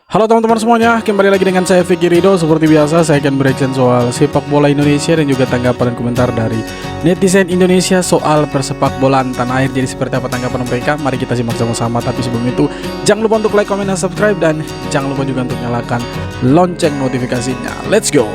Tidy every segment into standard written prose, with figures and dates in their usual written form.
Halo teman-teman semuanya, kembali lagi dengan saya Vicky Rido. Seperti biasa, saya akan bereaction soal sepak bola Indonesia dan juga tanggapan dan komentar dari netizen Indonesia soal persepak bolaan tanah air. Jadi seperti apa tanggapan mereka? Mari kita simak sama-sama. Tapi sebelum itu, jangan lupa untuk like, comment, dan subscribe. Dan jangan lupa juga untuk nyalakan lonceng notifikasinya. Let's go!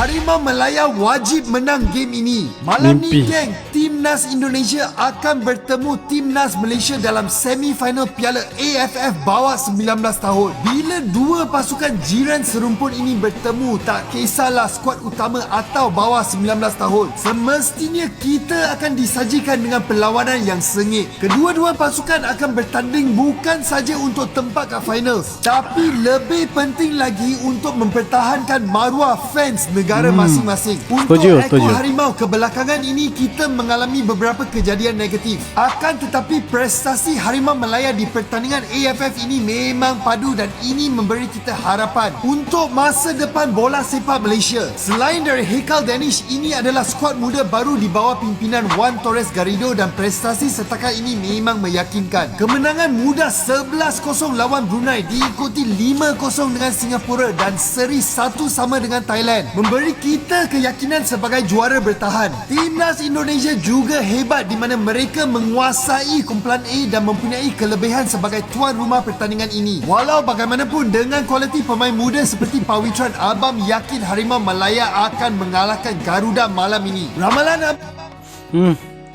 Harimau Malaya wajib menang game ini. Malam Mimpi. ni geng, Timnas Indonesia akan bertemu Timnas Malaysia dalam semifinal Piala AFF bawah 19 tahun. Bila dua pasukan jiran serumpun ini bertemu, tak kisahlah skuad utama atau bawah 19 tahun, semestinya kita akan disajikan dengan perlawanan yang sengit. Kedua-dua pasukan akan bertanding bukan saja untuk tempat kat finals, tapi lebih penting lagi untuk mempertahankan maruah fans negara masing-masing. Untuk Setuju. Harimau kebelakangan ini kita mengalami beberapa kejadian negatif. Akan tetapi prestasi Harimau Malaya di pertandingan AFF ini memang padu dan ini memberi kita harapan untuk masa depan bola sepak Malaysia. Selain dari Haikal Danish, ini adalah skuad muda baru di bawah pimpinan Wan Torres Garrido dan prestasi setakat ini memang meyakinkan. Kemenangan mudah 11-0 lawan Brunei diikuti 5-0 dengan Singapura dan seri 1 sama dengan Thailand memberi kita keyakinan sebagai juara bertahan. Timnas Indonesia juga hebat di mana mereka menguasai kumpulan A dan mempunyai kelebihan sebagai tuan rumah pertandingan ini. Walau bagaimanapun, dengan kualiti pemain muda seperti Pawitran, Abang yakin Harimau Malaya akan mengalahkan Garuda malam ini. Ramalan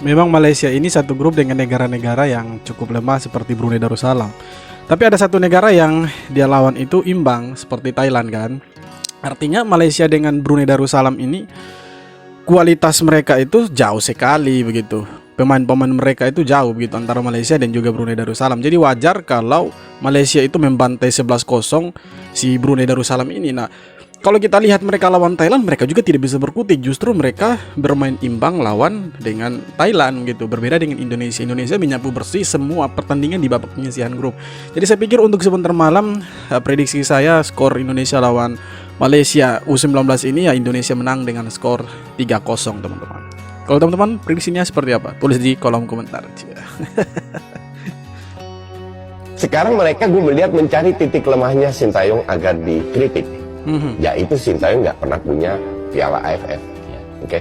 Memang Malaysia ini satu grup dengan negara-negara yang cukup lemah seperti Brunei Darussalam. Tapi ada satu negara yang dia lawan itu imbang seperti Thailand kan. Artinya Malaysia dengan Brunei Darussalam ini kualitas mereka itu jauh sekali begitu. Pemain-pemain mereka itu jauh begitu antara Malaysia dan juga Brunei Darussalam. Jadi wajar kalau Malaysia itu membantai 11-0 si Brunei Darussalam ini. Nah, kalau kita lihat mereka lawan Thailand, mereka juga tidak bisa berkutik. Justru mereka bermain imbang lawan dengan Thailand gitu. Berbeda dengan Indonesia. Indonesia menyapu bersih semua pertandingan di babak penyisihan grup. Jadi saya pikir untuk sebentar malam, prediksi saya skor Indonesia lawan Malaysia U19 ini ya Indonesia menang dengan skor 3-0 teman-teman. Kalau teman-teman prediksinya seperti apa? Tulis di kolom komentar. Sekarang mereka gue melihat mencari titik lemahnya Sintayong agar dikritik. Yaitu Sintayong nggak pernah punya piala AFF. Oke.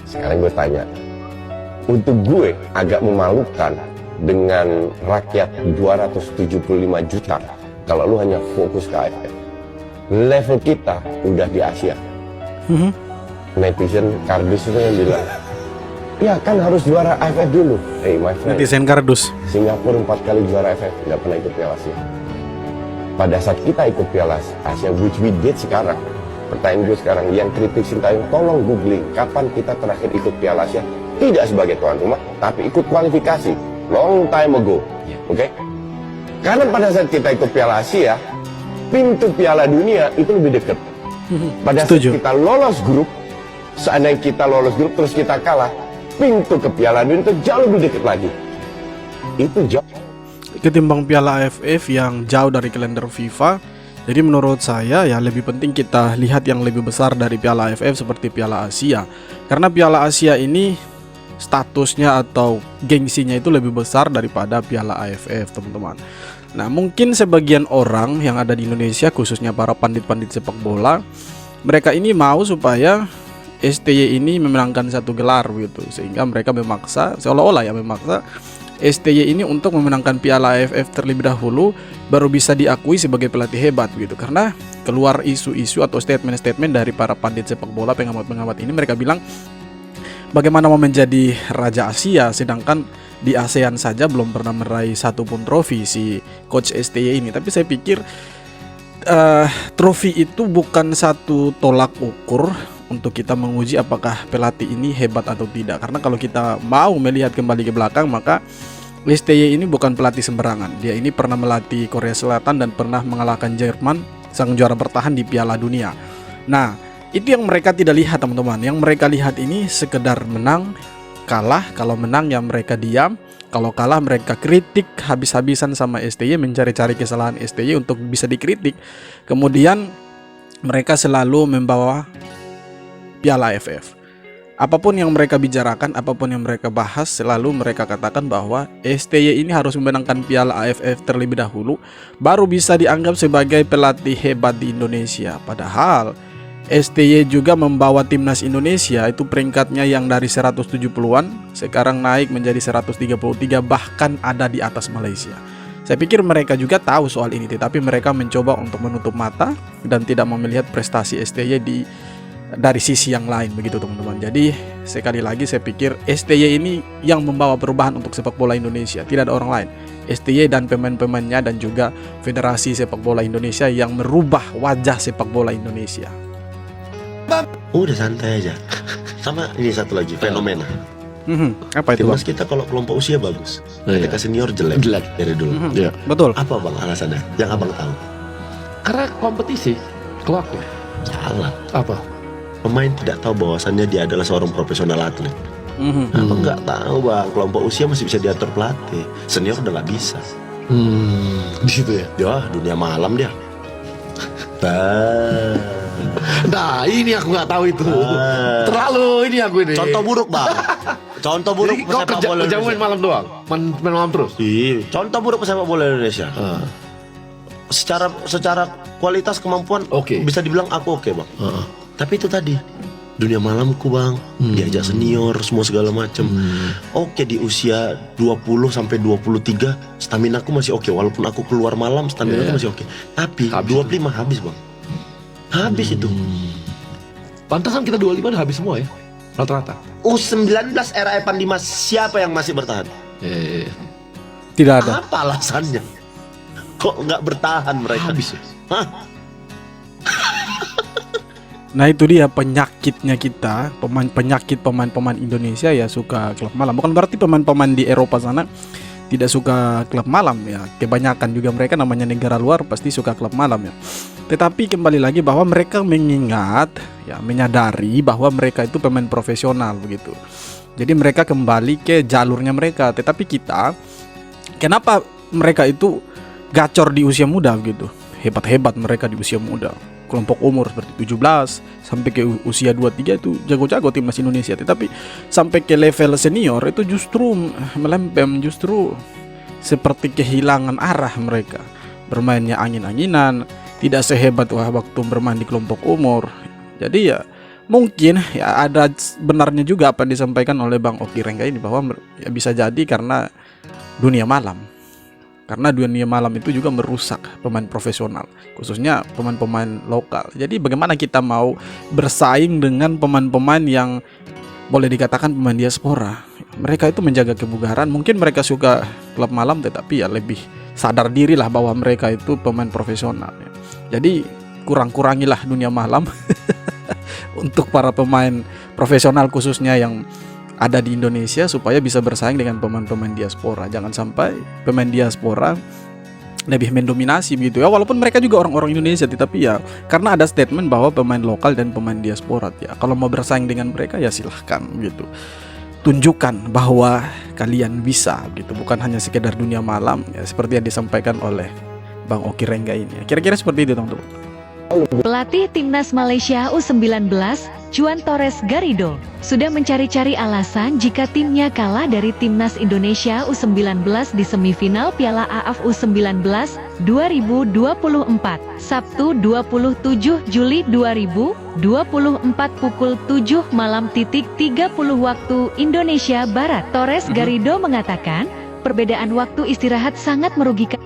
Sekarang gue tanya, untuk gue agak memalukan dengan rakyat 275 juta kalau lu hanya fokus ke AFF. Level kita udah di Asia. Netizen kardus itu yang bilang, ya kan harus juara AFF dulu. Hey my friend, Netizen kardus. Singapura 4 kali juara AFF, nggak pernah ikut Piala Asia. Pada saat kita ikut Piala Asia, which we did sekarang, pertanyaan gue sekarang, yang kritik Sintayong, tolong googling kapan kita terakhir ikut Piala Asia, tidak sebagai tuan rumah, tapi ikut kualifikasi, long time ago. Oke? Karena pada saat kita ikut Piala Asia, pintu Piala Dunia itu lebih dekat. Pada saat kita lolos grup, seandainya kita lolos grup terus kita kalah, pintu ke Piala Dunia itu jauh lebih dekat lagi. Itu jauh Ketimbang Piala AFF yang jauh dari kalender FIFA. Jadi menurut saya ya lebih penting kita lihat yang lebih besar dari Piala AFF seperti Piala Asia. Karena Piala Asia ini statusnya atau gengsinya itu lebih besar daripada Piala AFF teman-teman. Nah mungkin sebagian orang yang ada di Indonesia, khususnya para pandit-pandit sepak bola, mereka ini mau supaya STY ini memenangkan satu gelar gitu, sehingga mereka memaksa, seolah-olah ya memaksa STY ini untuk memenangkan Piala AFF terlebih dahulu, baru bisa diakui sebagai pelatih hebat gitu. Karena keluar isu-isu atau statement-statement dari para pandit sepak bola, pengamat-pengamat ini, mereka bilang bagaimana mau menjadi Raja Asia, sedangkan di ASEAN saja belum pernah meraih satu pun trofi si coach STY ini. Tapi saya pikir trofi itu bukan satu tolak ukur untuk kita menguji apakah pelatih ini hebat atau tidak. Karena kalau kita mau melihat kembali ke belakang, maka STY ini bukan pelatih sembarangan. Dia ini pernah melatih Korea Selatan dan pernah mengalahkan Jerman, sang juara bertahan di Piala Dunia. Nah, itu yang mereka tidak lihat teman-teman. Yang mereka lihat ini sekedar menang, kalah. Kalau menang ya mereka diam, kalau kalah mereka kritik habis-habisan sama STY, mencari-cari kesalahan STY untuk bisa dikritik. Kemudian mereka selalu membawa Piala AFF. Apapun yang mereka bicarakan, apapun yang mereka bahas, selalu mereka katakan bahwa STY ini harus memenangkan Piala AFF terlebih dahulu, baru bisa dianggap sebagai pelatih hebat di Indonesia. Padahal STY juga membawa timnas Indonesia itu peringkatnya yang dari 170-an, sekarang naik menjadi 133, bahkan ada di atas Malaysia. Saya pikir mereka juga tahu soal ini, tetapi mereka mencoba untuk menutup mata dan tidak mau melihat prestasi STY dari sisi yang lain, begitu teman-teman. Jadi sekali lagi saya pikir STY ini yang membawa perubahan untuk sepak bola Indonesia, tidak ada orang lain. STY dan pemain-pemainnya dan juga Federasi Sepak Bola Indonesia yang merubah wajah sepak bola Indonesia. Udah santai aja. Sama ini satu lagi fenomena. Apa itu, Timnas Bang? kita kalau kelompok usia bagus, ketika senior jelek dari dulu. Iya. Betul. Apa bang alasannya? Yang abang tahu? Karena kompetisi keluarga. Salah. Apa? Pemain tidak tahu bahwasannya dia adalah seorang profesional atlet. Abang nggak tahu bang, kelompok usia masih bisa diatur pelatih, senior udah nggak bisa. Di situ ya. Ya dunia malam dia. Nah, ini aku nggak tahu itu. Ah. Terlalu ini aku ini. Contoh buruk bang. Contoh buruk Jadi kau pesepak kerja bola main Indonesia. malam doang, main malam terus. Iya, contoh buruk pesepak bola Indonesia. Secara kualitas kemampuan, Oke. bisa dibilang aku oke bang. Tapi itu tadi dunia malamku bang, diajak senior semua segala macem. Oke di usia 20 sampai 23 stamina aku masih oke, walaupun aku keluar malam stamina aku masih oke. Tapi Habis 25 habis bang, habis itu. Pantasan kita 25 udah habis semua ya, rata-rata. U19 era Evan Dimas siapa yang masih bertahan? Tidak ada. Apa alasannya? Kok nggak bertahan mereka? Habis ya. Hah? Nah itu dia penyakitnya kita, pemain-pemain Indonesia ya suka klub malam. Bukan berarti pemain-pemain di Eropa sana tidak suka klub malam ya. Kebanyakan juga mereka namanya negara luar pasti suka klub malam ya. Tetapi kembali lagi bahwa mereka mengingat ya, menyadari bahwa mereka itu pemain profesional begitu. Jadi mereka kembali ke jalurnya mereka. Tetapi kita, kenapa mereka itu gacor di usia muda begitu? Hebat-hebat mereka di usia muda. Kelompok umur seperti 17 sampai ke usia 23 itu jago-jago timnas Indonesia. Tetapi sampai ke level senior itu justru melempem, justru seperti kehilangan arah mereka. Bermainnya angin-anginan, tidak sehebat waktu bermain di kelompok umur. Jadi ya mungkin ya ada benarnya juga apa yang disampaikan oleh Bang Oki Rengga ini, bahwa ya bisa jadi karena dunia malam. Karena dunia malam itu juga merusak pemain profesional, khususnya pemain-pemain lokal. Jadi bagaimana kita mau bersaing dengan pemain-pemain yang boleh dikatakan pemain diaspora? Mereka itu menjaga kebugaran. Mungkin mereka suka klub malam, tetapi ya lebih sadar diri lah bahwa mereka itu pemain profesional. Jadi kurang-kurangilah dunia malam untuk para pemain profesional khususnya yang ada di Indonesia, supaya bisa bersaing dengan pemain-pemain diaspora. Jangan sampai pemain diaspora lebih mendominasi begitu ya, walaupun mereka juga orang-orang Indonesia, tetapi ya karena ada statement bahwa pemain lokal dan pemain diaspora ya, kalau mau bersaing dengan mereka ya silahkan gitu. Tunjukkan bahwa kalian bisa gitu, bukan hanya sekedar dunia malam ya, seperti yang disampaikan oleh Bang Oki Rengga ini. Kira-kira seperti itu teman-teman. Pelatih Timnas Malaysia U19, Juan Torres Garrido, sudah mencari-cari alasan jika timnya kalah dari Timnas Indonesia U19 di semifinal Piala AFF U19 2024, Sabtu 27 Juli 2024 pukul 7 malam .30 waktu Indonesia Barat. Torres Garrido mengatakan, perbedaan waktu istirahat sangat merugikan.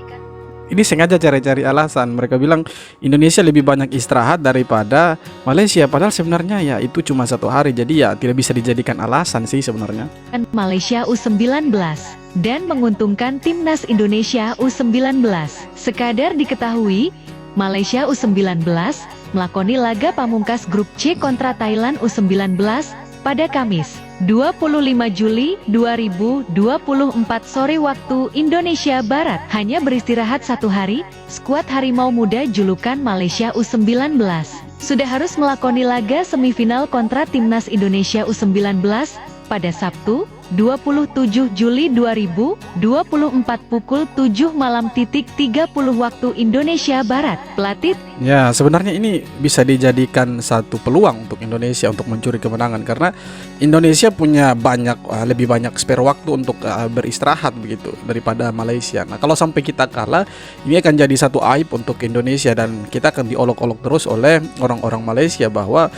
Ini sengaja cari-cari alasan. Mereka bilang Indonesia lebih banyak istirahat daripada Malaysia, padahal sebenarnya ya itu cuma 1 hari. Jadi ya tidak bisa dijadikan alasan sih sebenarnya. Malaysia U19 dan menguntungkan Timnas Indonesia U19. Sekadar diketahui, Malaysia U19 melakoni laga pamungkas grup C kontra Thailand U19 pada Kamis 25 Juli 2024 sore waktu Indonesia Barat. Hanya beristirahat 1 hari, skuad Harimau Muda julukan Malaysia U19 sudah harus melakoni laga semifinal kontra Timnas Indonesia U19 pada Sabtu, 27 Juli 2024 pukul 7 malam titik 30 waktu Indonesia Barat. Pelatih Ya, sebenarnya ini bisa dijadikan satu peluang untuk Indonesia untuk mencuri kemenangan karena Indonesia punya lebih banyak spare waktu untuk beristirahat begitu daripada Malaysia. Nah, kalau sampai kita kalah, ini akan jadi satu aib untuk Indonesia dan kita akan diolok-olok terus oleh orang-orang Malaysia bahwa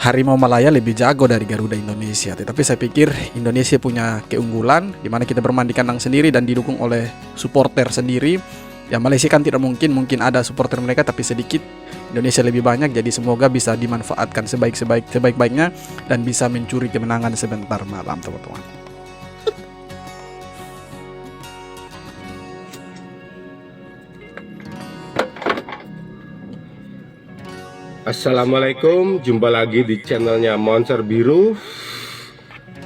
Harimau Malaya lebih jago dari Garuda Indonesia. Tetapi saya pikir Indonesia punya keunggulan di mana kita bermain di kandang sendiri dan didukung oleh supporter sendiri. Ya, Malaysia kan tidak mungkin ada supporter mereka tapi sedikit. Indonesia lebih banyak, jadi semoga bisa dimanfaatkan sebaik-baiknya dan bisa mencuri kemenangan sebentar malam, teman-teman. Assalamualaikum, jumpa lagi di channelnya Monster Biru.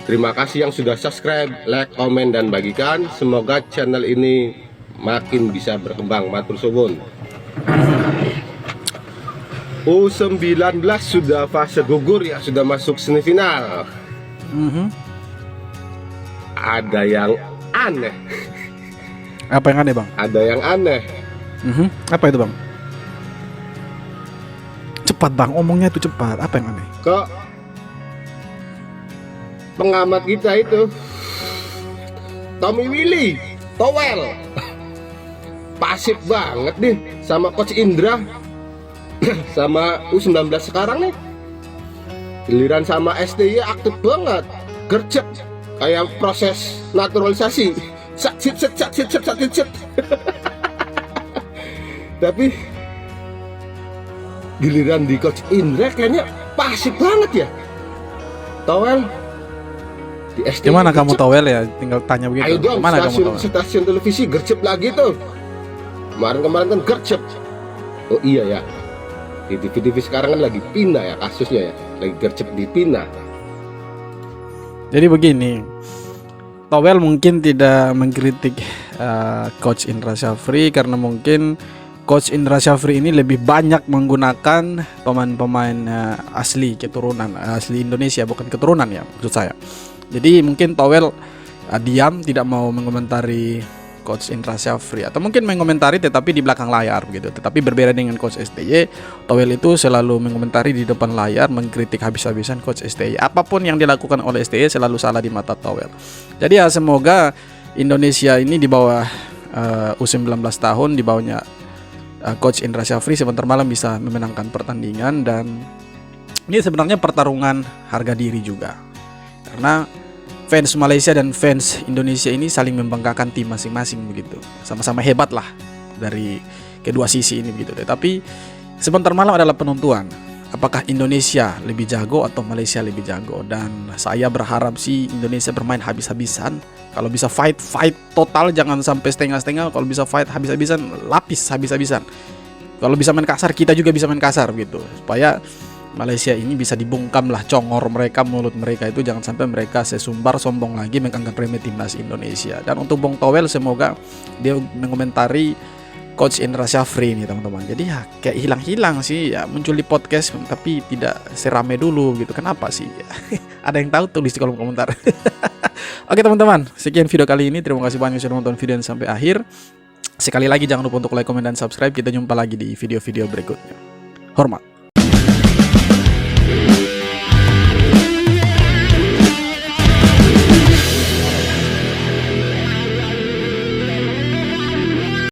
Terima kasih yang sudah subscribe, like, komen, dan bagikan. Semoga channel ini makin bisa berkembang. Matur suwun. U19 sudah fase gugur ya, sudah masuk semifinal. Ada yang aneh. Apa yang aneh, Bang? Ada yang aneh. Apa itu, Bang? Cepat, Bang, omongnya itu cepat. Apa yang aneh? Kok pengamat kita itu Tommy Willy Towel pasif banget nih sama Coach Indra sama U19 sekarang nih. Giliran sama STY aktif banget, gercep kayak proses naturalisasi. Sat. Tapi giliran di Coach Indra kayaknya pasif banget ya. Towel di STY Gimana kamu gercep. Towel ya? Tinggal tanya begitu. Ayo dong, Gimana kamu Towel? stasiun televisi gercep lagi tuh. Kemarin kan gercep. Oh iya ya, di TV sekarang kan lagi pindah ya kasusnya ya, lagi gercep di pindah. Jadi begini, Towel mungkin tidak mengkritik Coach Indra Syafri karena mungkin Coach Indra Syafri ini lebih banyak menggunakan pemain-pemain asli keturunan asli Indonesia, bukan keturunan ya maksud saya. Jadi mungkin Towel diam, tidak mau mengomentari Coach Indra Syafri atau mungkin mengomentari tetapi di belakang layar begitu. Tetapi berbeda dengan Coach STY, Towel itu selalu mengomentari di depan layar, mengkritik habis-habisan Coach STY. Apapun yang dilakukan oleh STY selalu salah di mata Towel. Jadi ya semoga Indonesia ini di bawah U19 tahun, di bawahnya Coach Indra Syafri sebentar malam bisa memenangkan pertandingan. Dan ini sebenarnya pertarungan harga diri juga, karena fans Malaysia dan fans Indonesia ini saling membanggakan tim masing-masing begitu. Sama-sama hebat lah dari kedua sisi ini begitu. Tetapi sebentar malam adalah penentuan apakah Indonesia lebih jago atau Malaysia lebih jago. Dan saya berharap sih Indonesia bermain habis-habisan. Kalau bisa fight total, jangan sampai setengah-setengah. Kalau bisa fight habis-habisan, lapis habis-habisan. Kalau bisa main kasar, kita juga bisa main kasar gitu, supaya Malaysia ini bisa dibungkam lah congor mereka, mulut mereka itu jangan sampai mereka sesumbar sombong lagi menganggap remeh timnas Indonesia. Dan untuk Bung Towel, semoga dia mengomentari Coach Indra Syafri ini teman-teman. Jadi ya kayak hilang-hilang sih ya, muncul di podcast tapi tidak serame dulu gitu. Kenapa sih? Ada yang tahu, tulis di kolom komentar. Oke teman-teman, sekian video kali ini. Terima kasih banyak sudah nonton video sampai akhir. Sekali lagi jangan lupa untuk like, komen, dan subscribe. Kita jumpa lagi di video-video berikutnya. Hormat.